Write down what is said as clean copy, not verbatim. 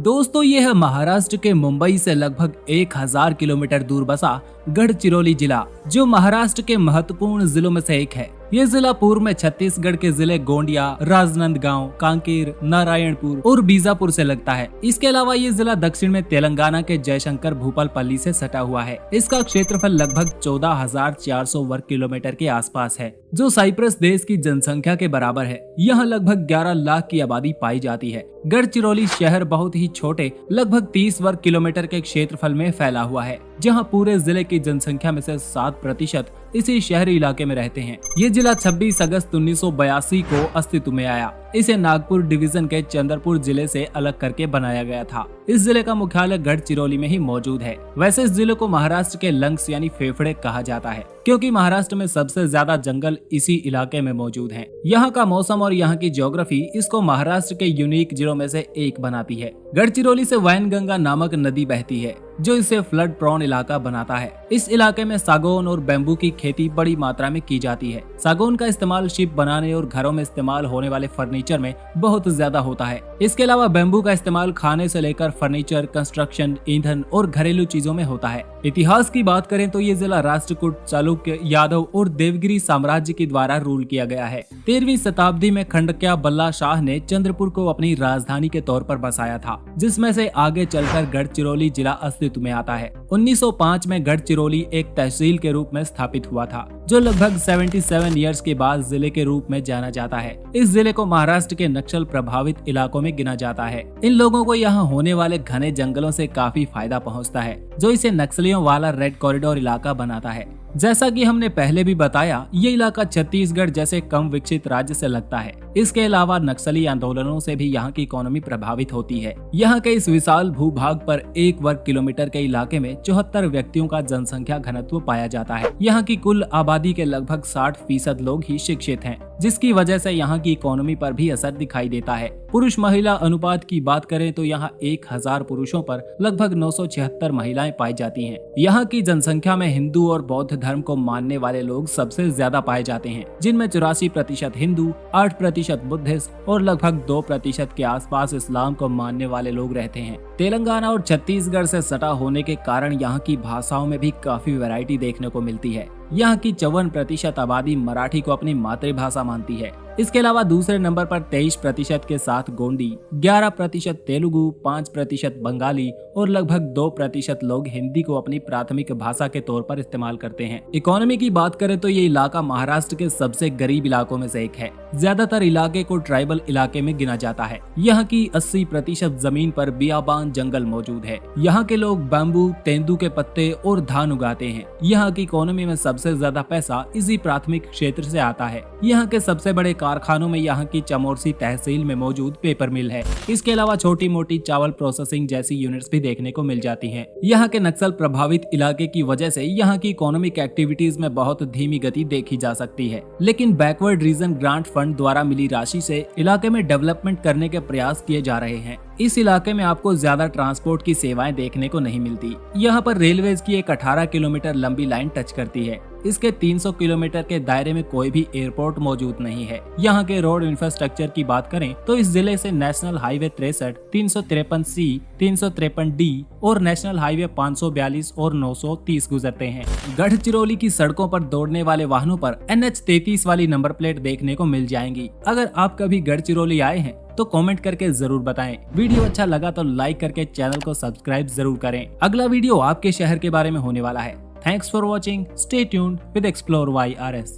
दोस्तों ये है महाराष्ट्र के मुंबई से लगभग 1000 किलोमीटर दूर बसा गढ़चिरौली जिला, जो महाराष्ट्र के महत्वपूर्ण जिलों में से एक है। ये जिला पूर्व में छत्तीसगढ़ के जिले गोंडिया, राजनांदगांव, कांकेर, नारायणपुर और बीजापुर से लगता है। इसके अलावा ये जिला दक्षिण में तेलंगाना के जयशंकर भूपालपल्ली से सटा हुआ है। इसका क्षेत्रफल लगभग 14,400 वर्ग किलोमीटर के आसपास है, जो साइप्रस देश की जनसंख्या के बराबर है। यहाँ लगभग 11 लाख की आबादी पाई जाती है। गढ़चिरौली शहर बहुत ही छोटे लगभग 30 वर्ग किलोमीटर के क्षेत्रफल में फैला हुआ है, जहाँ पूरे जिले की जनसंख्या में से 7% इसी शहरी इलाके में रहते हैं। ये जिला 26 अगस्त 1982 को अस्तित्व में आया। इसे नागपुर डिवीजन के चंद्रपुर जिले से अलग करके बनाया गया था। इस जिले का मुख्यालय गढ़चिरौली में ही मौजूद है। वैसे इस जिले को महाराष्ट्र के लंग्स यानी फेफड़े कहा जाता है, क्योंकि महाराष्ट्र में सबसे ज्यादा जंगल इसी इलाके में मौजूद हैं। यहाँ का मौसम और यहाँ की ज्योग्राफी इसको महाराष्ट्र के यूनिक जिलों में से एक बनाती है। गढ़चिरौली से वैनगंगा नामक नदी बहती है, जो इसे फ्लड प्रोन इलाका बनाता है। इस इलाके में सागौन और बैम्बू की खेती बड़ी मात्रा में की जाती है। सागौन का इस्तेमाल शिप बनाने और घरों में इस्तेमाल होने वाले फर्नीचर में बहुत ज्यादा होता है। इसके अलावा बैम्बू का इस्तेमाल खाने से लेकर फर्नीचर, कंस्ट्रक्शन, ईंधन और घरेलू चीजों में होता है। इतिहास की बात करें तो ये जिला राष्ट्रकूट, चालुक्य, यादव और देवगिरी साम्राज्य के द्वारा रूल किया गया है। 13वीं शताब्दी में खंडक्या बल्ला शाह ने चंद्रपुर को अपनी राजधानी के तौर पर बसाया था, जिसमें से आगे चलकर गढ़चिरौली जिला अस्तित्व में आता है। 1905 में गढ़चिरौली एक तहसील के रूप में स्थापित हुआ था, जो लगभग 77 ईयर्स के बाद जिले के रूप में जाना जाता है। इस जिले को महाराष्ट्र के नक्सल प्रभावित इलाकों में गिना जाता है। इन लोगों को यहाँ होने वाले घने जंगलों से काफी फायदा पहुँचता है, जो इसे नक्सलियों वाला रेड कॉरिडोर इलाका बनाता है। जैसा कि हमने पहले भी बताया, ये इलाका छत्तीसगढ़ जैसे कम विकसित राज्य से लगता है। इसके अलावा नक्सली आंदोलनों से भी यहाँ की इकोनॉमी प्रभावित होती है। यहाँ के इस विशाल भूभाग पर 1 वर्ग किलोमीटर के इलाके में 74 व्यक्तियों का जनसंख्या घनत्व पाया जाता है। यहाँ की कुल आबादी के लगभग 60% लोग ही शिक्षित हैं, जिसकी वजह से यहाँ की इकोनॉमी पर भी असर दिखाई देता है। पुरुष महिला अनुपात की बात करें तो यहाँ 1000 पुरुषों पर लगभग 976 महिलाएं पाई जाती हैं। यहाँ की जनसंख्या में हिंदू और बौद्ध धर्म को मानने वाले लोग सबसे ज्यादा पाए जाते हैं, जिनमें 84% हिंदू, 8% बुद्धिस्ट और लगभग 2% के आसपास इस्लाम को मानने वाले लोग रहते हैं। तेलंगाना और छत्तीसगढ़ से सटा होने के कारण यहाँ की भाषाओं में भी काफी वैरायटी देखने को मिलती है। यहाँ की 54% आबादी मराठी को अपनी मातृभाषा मानती है। इसके अलावा दूसरे नंबर पर 23% के साथ गोंडी, 11% तेलुगु, 5% बंगाली और लगभग 2% लोग हिंदी को अपनी प्राथमिक भाषा के तौर पर इस्तेमाल करते हैं। इकोनॉमी की बात करें तो ये इलाका महाराष्ट्र के सबसे गरीब इलाकों में से एक है। ज्यादातर इलाके को ट्राइबल इलाके में गिना जाता है। यहाँ की 80% जमीन पर बियाबान जंगल मौजूद है। यहाँ के लोग बैम्बू, तेंदू के पत्ते और धान उगाते हैं। यहाँ की इकोनॉमी में सबसे ज्यादा पैसा इसी प्राथमिक क्षेत्र से आता है। यहाँ के सबसे बड़े कारखानों में यहाँ की चमोरसी तहसील में मौजूद पेपर मिल है। इसके अलावा छोटी मोटी चावल प्रोसेसिंग जैसी यूनिट्स भी देखने को मिल जाती हैं। यहाँ के नक्सल प्रभावित इलाके की वजह से यहाँ की इकोनॉमिक एक्टिविटीज में बहुत धीमी गति देखी जा सकती है, लेकिन बैकवर्ड रीजन ग्रांट फंड द्वारा मिली राशि से इलाके में डेवलपमेंट करने के प्रयास किए जा रहे हैं। इस इलाके में आपको ज्यादा ट्रांसपोर्ट की सेवाएं देखने को नहीं मिलती। यहाँ पर रेलवेज की एक 18 किलोमीटर लंबी लाइन टच करती है। इसके 300 किलोमीटर के दायरे में कोई भी एयरपोर्ट मौजूद नहीं है। यहाँ के रोड इंफ्रास्ट्रक्चर की बात करें तो इस जिले से नेशनल हाईवे 63, 353C, 353D और नेशनल हाईवे 542 और 930 गुजरते हैं। गढ़चिरौली की सड़कों पर दौड़ने वाले वाहनों पर NH 33 वाली नंबर प्लेट देखने को मिल जाएंगी। अगर आप कभी गढ़चिरौली आए हैं तो कमेंट करके जरूर बताएं। वीडियो अच्छा लगा तो लाइक करके चैनल को सब्सक्राइब जरूर करें। अगला वीडियो आपके शहर के बारे में होने वाला है। Thanks for watching. Stay tuned with Explore YRS.